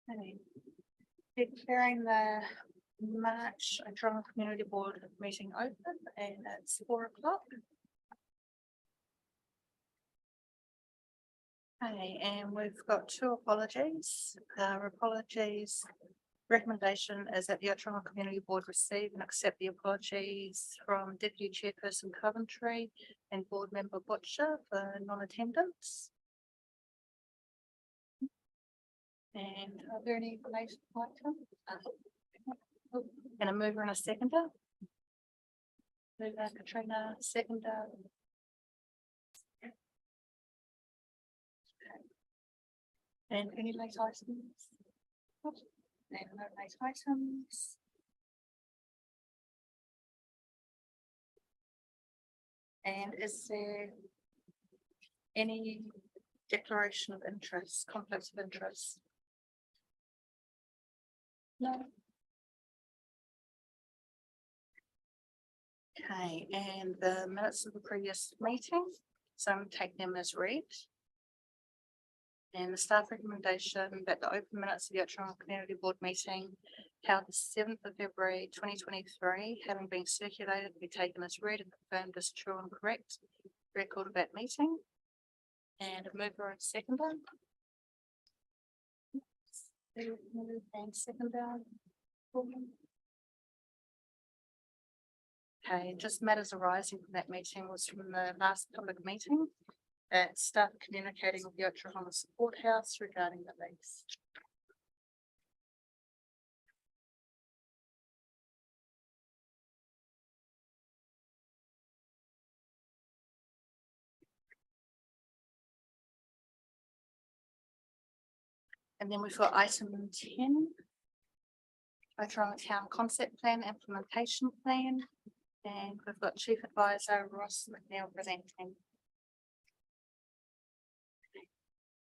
Okay. Declaring the March Ōtorohanga Community Board meeting open, and it's 4 o'clock. Okay, and we've got 2 apologies. Our apologies recommendation is that the Ōtorohanga Community Board receive and accept the apologies from Deputy Chairperson Coventry and Board Member Butcher for non-attendance. And are there any late items? And a mover and a seconder. Mover Katrina, seconder. And any late items? And no late items. And is there any declaration of interest, conflicts of interest? No. Okay, and the minutes of the previous meeting, so I'm taking them as read. And the staff recommendation that the open minutes of the Ōtorohanga Community Board meeting held the 7th of February 2023, having been circulated, be taken as read and confirmed as true and correct record of that meeting. And a mover and seconder. And seconder. Okay, just matters arising from that meeting was from the last public meeting. Staff communicating with the Ōtorohanga Support House regarding the lease. And then we've got item 10. Ōtorohanga Town Concept Plan Implementation Plan. And we've got Chief Advisor Ross McNeil presenting.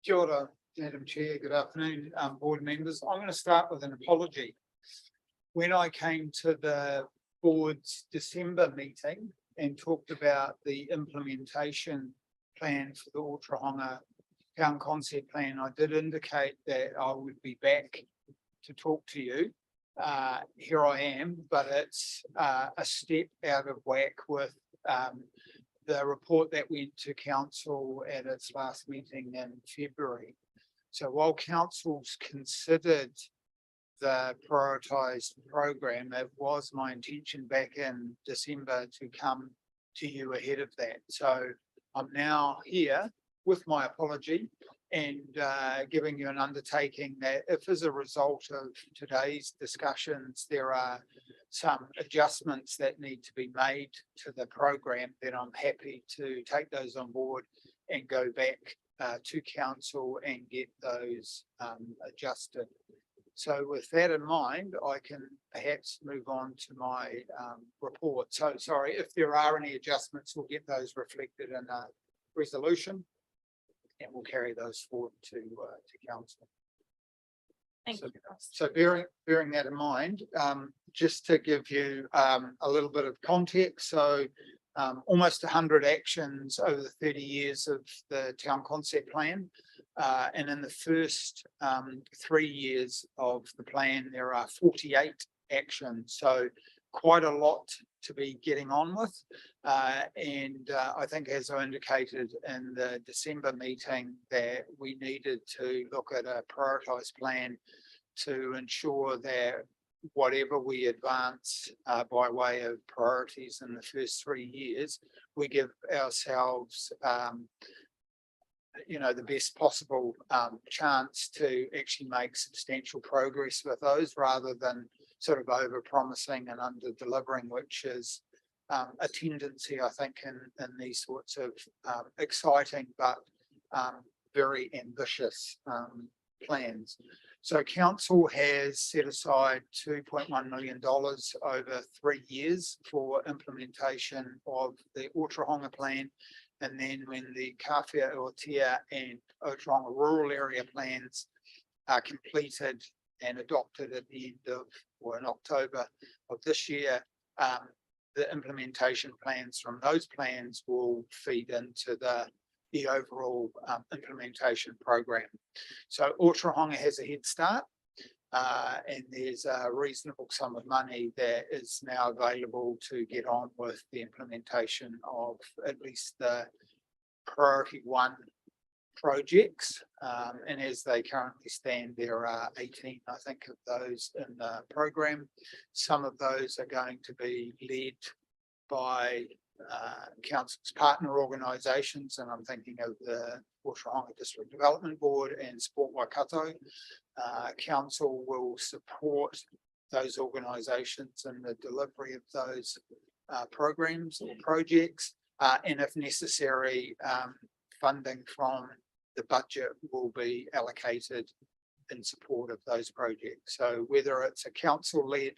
Kia ora, Madam Chair, good afternoon, board members. I'm going to start with an apology. When I came to the board's December meeting and talked about the implementation plan for the Ōtorohanga Town Concept Plan, I did indicate that I would be back to talk to you. Here I am, but it's a step out of whack with the report that went to council at its last meeting in February. So while council's considered the prioritised program, it was my intention back in December to come to you ahead of that. So I'm now here with my apology and giving you an undertaking that if as a result of today's discussions, there are some adjustments that need to be made to the program, then I'm happy to take those on board and go back to council and get those adjusted. So with that in mind, I can perhaps move on to my report. So sorry, if there are any adjustments, we'll get those reflected in a resolution and we'll carry those forward to council. Thank you. So bearing that in mind, just to give you a little bit of context, so almost 100 actions over the 30 years of the town concept plan, and in the first 3 years of the plan, there are 48 actions. So quite a lot to be getting on with, and I think as I indicated in the December meeting that we needed to look at a prioritised plan to ensure that whatever we advance by way of priorities in the first 3 years, we give ourselves the best possible chance to actually make substantial progress with those rather than sort of over promising and under delivering, which is a tendency, I think, in these sorts of exciting but very ambitious plans. So council has set aside $2.1 million over 3 years for implementation of the Ōtorohanga plan. And then when the Kawhia Ōtia and Ōtorohanga rural area plans are completed and adopted at the end of, or in October of this year, the implementation plans from those plans will feed into the overall implementation program. So Ōtorohanga has a head start And there's a reasonable sum of money that is now available to get on with the implementation of at least the priority one projects. And as they currently stand, there are 18, I think, of those in the program. Some of those are going to be led by council's partner organisations, and I'm thinking of the Ōtorohanga District Development Board and Sport Waikato. Council will support those organisations in the delivery of those programs or projects, and if necessary, funding from the budget will be allocated in support of those projects. So whether it's a council-led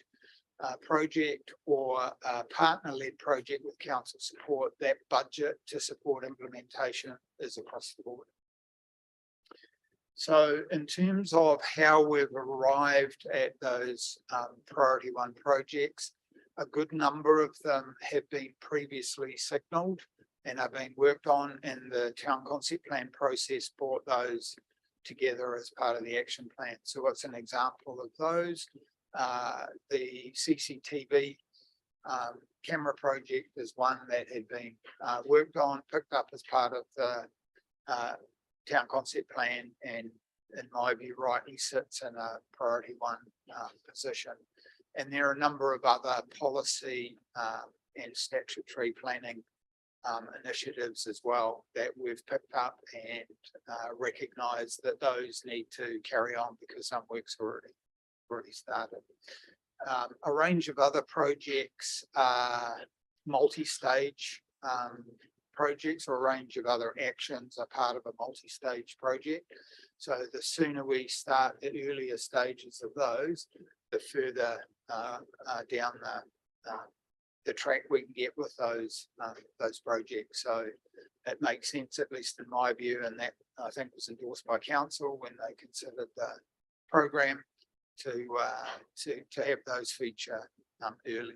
project or a partner-led project with council support, that budget to support implementation is across the board. So in terms of how we've arrived at those priority one projects, a good number of them have been previously signalled and are being worked on, and the town concept plan process brought those together as part of the action plan. So what's an example of those? The CCTV camera project is one that had been worked on, picked up as part of the town concept plan, and in my view rightly sits in a priority one position. And there are a number of other policy and statutory planning initiatives as well that we've picked up and recognise that those need to carry on because some work's already started. A range of other projects are multi-stage projects, or a range of other actions are part of a multi-stage project. So the sooner we start the earlier stages of those, the further down the track we can get with those projects. So it makes sense, at least in my view, and that I think was endorsed by council when they considered the program, to have those feature early.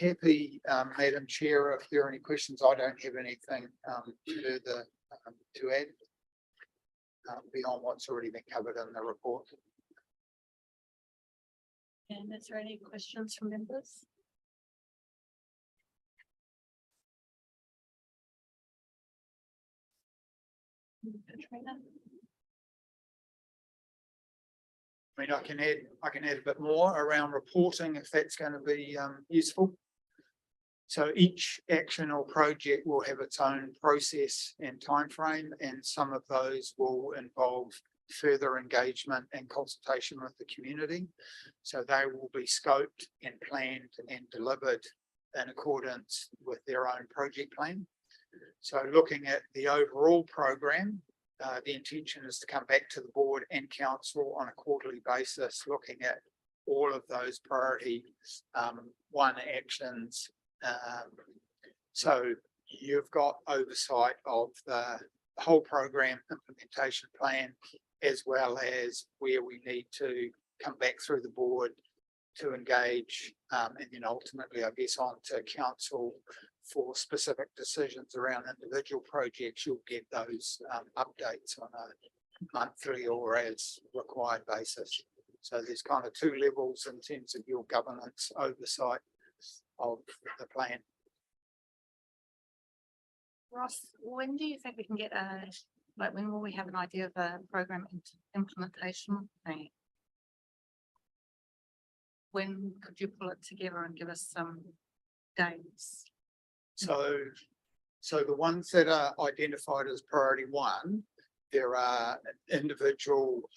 Happy, Madam Chair, if there are any questions. I don't have anything further to add beyond what's already been covered in the report. And is there any questions from members? Katrina? I mean, I can add a bit more around reporting if that's going to be useful. So each action or project will have its own process and timeframe, and some of those will involve further engagement and consultation with the community. So they will be scoped and planned and delivered in accordance with their own project plan. So looking at the overall program, the intention is to come back to the board and council on a quarterly basis, looking at all of those priority one actions. So you've got oversight of the whole program implementation plan, as well as where we need to come back through the board to engage, and then ultimately, I guess, on to council for specific decisions around individual projects. You'll get those updates on a monthly or as required basis. So there's kind of two levels in terms of your governance oversight of the plan. Ross, when do you think we can get when will we have an idea of a program implementation plan? When could you pull it together and give us some dates? So the ones that are identified as priority one, there are individual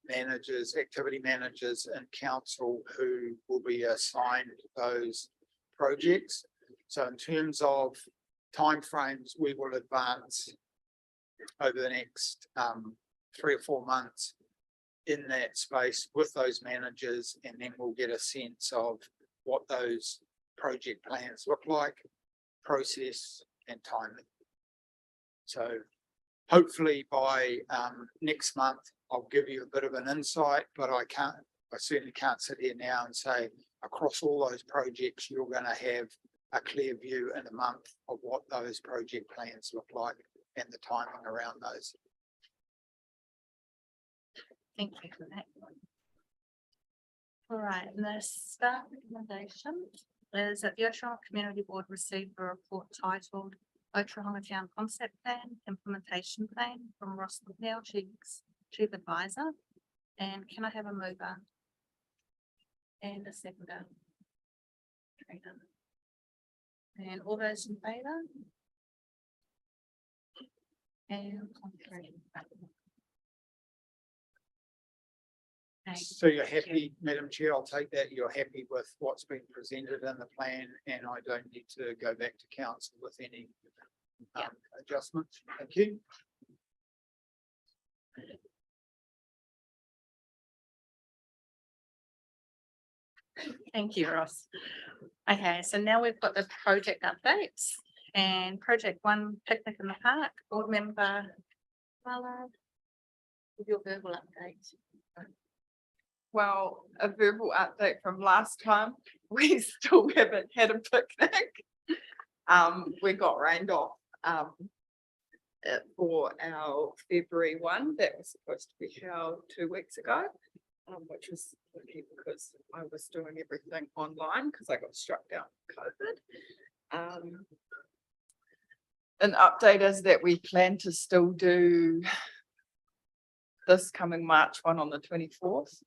managers, activity managers in council who will be assigned those projects. So in terms of timeframes, we will advance over the next 3 or 4 months in that space with those managers, and then we'll get a sense of what those project plans look like, process and timing. So hopefully by next month, I'll give you a bit of an insight, but I certainly can't sit here now and say across all those projects, you're going to have a clear view in a month of what those project plans look like and the timing around those. Thank you for that. All right, and the staff recommendation is that the Ōtorohanga Community Board received a report titled Ōtorohanga Town Concept Plan Implementation Plan from Ross McNeil, Chief Advisor. And can I have a mover? And a seconder? And all those in favour? And contrary. Okay. So you're happy, Madam Chair, I'll take that, you're happy with what's been presented in the plan, and I don't need to go back to council with any adjustments. Thank you. Thank you, Ross. Okay, so now we've got the project updates and project 1, picnic in the park, board member. Mala, with your verbal update. Well, a verbal update from last time, we still haven't had a picnic. We got rained off for our February one that was supposed to be held 2 weeks ago, which was lucky because I was doing everything online because I got struck down with COVID. An update is that we plan to still do this coming March one on the 24th.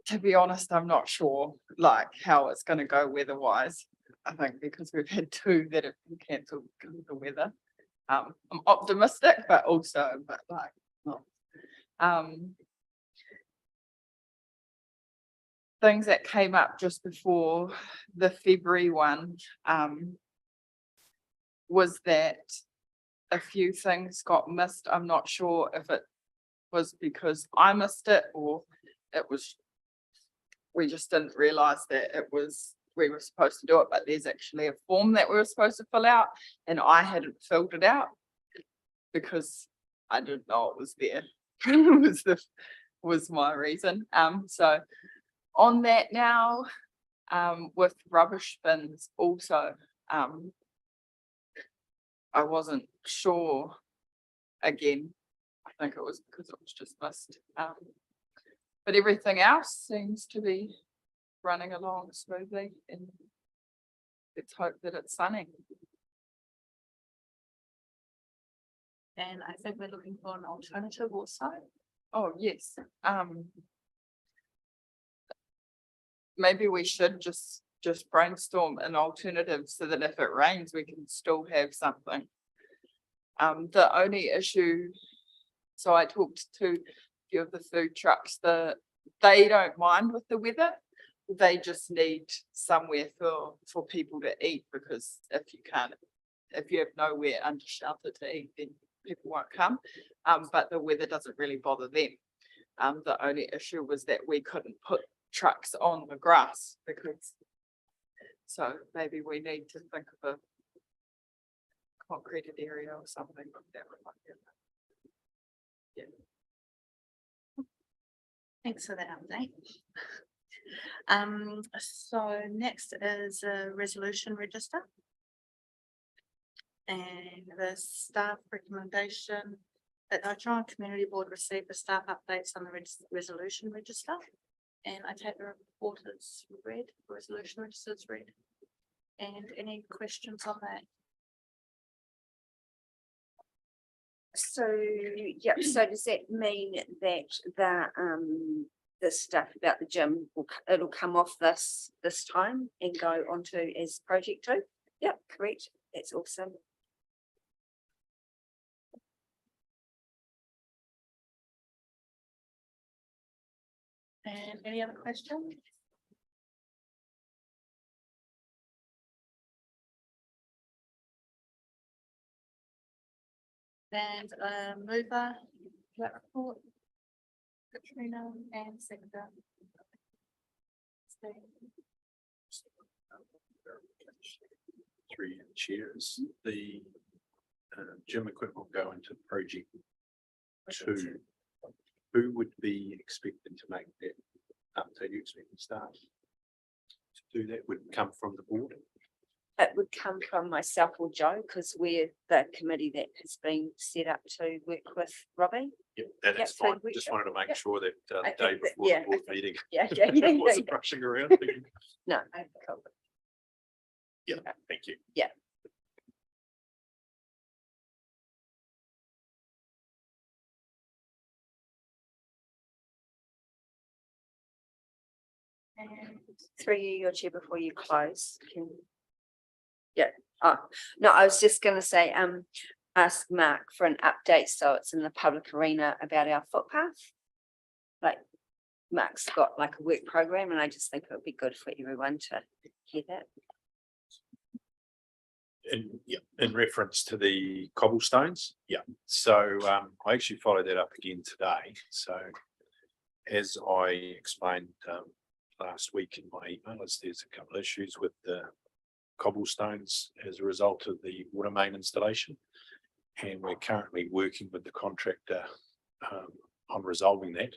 To be honest, I'm not sure like how it's going to go weather-wise. I think because we've had 2 that have been cancelled because of the weather. I'm optimistic, but also, not. Things that came up just before the February one was that a few things got missed. I'm not sure if it was because I missed it or it was we just didn't realize that we were supposed to do it, but there's actually a form that we were supposed to fill out and I hadn't filled it out because I didn't know it was there. was my reason. So on that now, with rubbish bins also, I wasn't sure again. I think it was because it was just missed. But everything else seems to be running along smoothly and let's hope that it's sunny. And I think we're looking for an alternative also. Oh, yes. Maybe we should just brainstorm an alternative so that if it rains, we can still have something. The only issue, so I talked to a few of the food trucks, they don't mind with the weather. They just need somewhere for people to eat because if you have nowhere under shelter to eat, then people won't come. But the weather doesn't really bother them. The only issue was that we couldn't put trucks on the grass so maybe we need to think of a concreted area or something like that. Yeah. Thanks for that update. So next is a resolution register. And the staff recommendation that the Ōtorohanga Community Board receive the staff updates on the resolution register. And I take the report as read, the resolution register is read. And any questions on that? So, yeah, so does that mean that the stuff about the gym it'll come off this time and go onto as project 2? Yep, correct. That's awesome. And any other questions? And mover, that report. Katrina and seconder. Three chairs, the gym equipment will go into project 2. Who would be expected to make that update? You expect the staff to do that? Would come from the board? it would come from myself or Joe, because we're the committee that has been set up to work with Robbie. Yeah, and that's so fine. we- Just wanted to make yeah. sure that the Okay, day but- before yeah, the board okay. meeting. Yeah, yeah, yeah, yeah, Wasn't yeah. rushing around. No, cool. Yeah, thank you. And Through you, your chair, before you close, can. Yeah, oh, no, I was just gonna say, ask Mark for an update, so it's in the public arena about our footpath. Like, Mark's got like a work program, and I just think it would be good for everyone to hear that. In reference to the cobblestones, so I actually followed that up again today, so. As I explained last week in my email, there's a couple of issues with the cobblestones as a result of the water main installation. And we're currently working with the contractor on resolving that.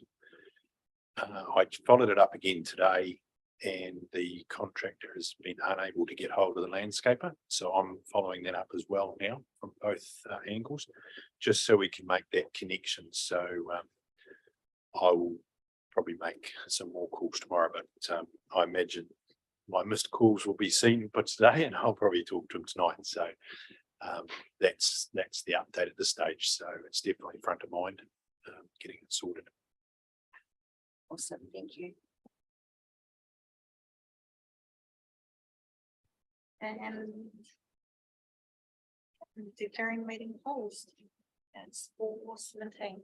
I followed it up again today, and the contractor has been unable to get hold of the landscaper. So I'm following that up as well now from both angles, just so we can make that connection. So I will probably make some more calls tomorrow, but I imagine my missed calls will be seen but today, and I'll probably talk to him tonight. So that's the update at this stage. So it's definitely front of mind, getting it sorted. Awesome, thank you. and declaring meeting closed. It's 4:17.